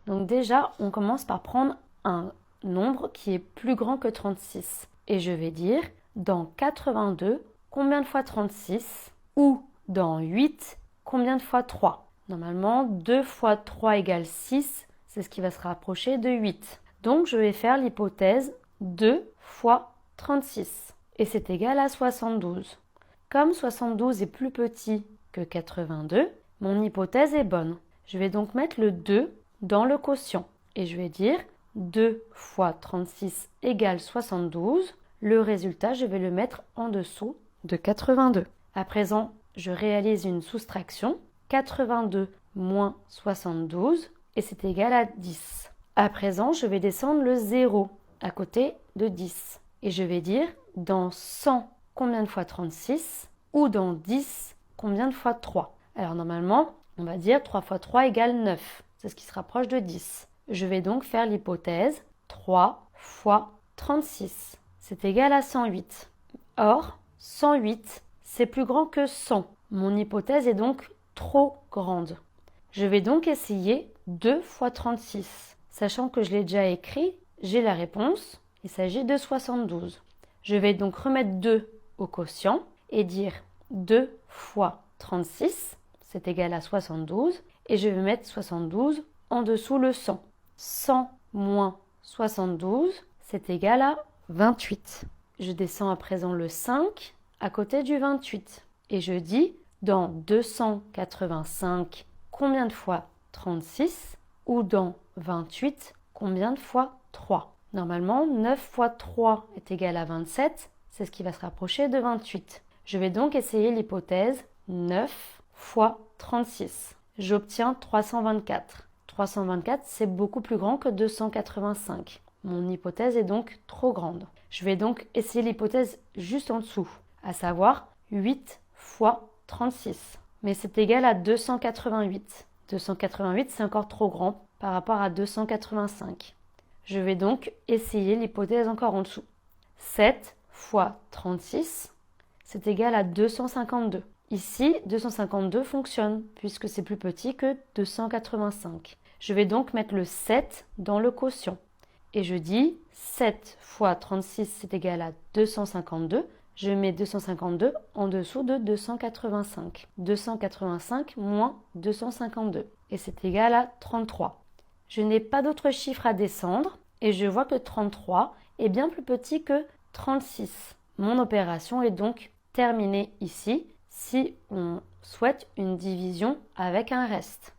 Donc déjà, on commence par prendre un nombre qui est plus grand que 36. Et je vais dire, dans 82, combien de fois 36? Ou dans 8, combien de fois 3? Normalement, 2 fois 3 égale 6, c'est ce qui va se rapprocher de 8. Donc, je vais faire l'hypothèse 2 fois 36. Et c'est égal à 72. Comme 72 est plus petit que 82, mon hypothèse est bonne. Je vais donc mettre le 2 dans le quotient. Et je vais dire 2 fois 36 égale 72. Le résultat, je vais le mettre en dessous de 82. À présent, je réalise une soustraction. 82 moins 72 et c'est égal à 10. À présent, je vais descendre le 0 à côté de 10. Et je vais dire dans 100, combien de fois 36 ou dans 10, combien de fois 3. Alors normalement, on va dire 3 fois 3 égale 9. C'est ce qui se rapproche de 10. Je vais donc faire l'hypothèse 3 fois 36. C'est égal à 108. Or, 108, c'est plus grand que 100. Mon hypothèse est donc trop grande. Je vais donc essayer 2 fois 36. Sachant que je l'ai déjà écrit, j'ai la réponse. Il s'agit de 72. Je vais donc remettre 2 au quotient et dire 2 fois 36, c'est égal à 72. Et je vais mettre 72 en dessous le 100. 100 moins 72, c'est égal à 28. Je descends à présent le 5 à côté du 28. Et je dis, dans 285, combien de fois 36? Ou dans 28, combien de fois 3? Normalement, 9 fois 3 est égal à 27. C'est ce qui va se rapprocher de 28. Je vais donc essayer l'hypothèse 9 fois 36. J'obtiens 324. 324, c'est beaucoup plus grand que 285. Mon hypothèse est donc trop grande. Je vais donc essayer l'hypothèse juste en dessous, à savoir 8 fois 36. Mais c'est égal à 288. 288, c'est encore trop grand par rapport à 285. Je vais donc essayer l'hypothèse encore en dessous. 7 fois 36, c'est égal à 252. Ici, 252 fonctionne puisque c'est plus petit que 285. Je vais donc mettre le 7 dans le quotient. Et je dis 7 fois 36, c'est égal à 252. Je mets 252 en dessous de 285. 285 moins 252. Et c'est égal à 33. Je n'ai pas d'autres chiffres à descendre et je vois que 33 est bien plus petit que 36. Mon opération est donc terminée ici si on souhaite une division avec un reste.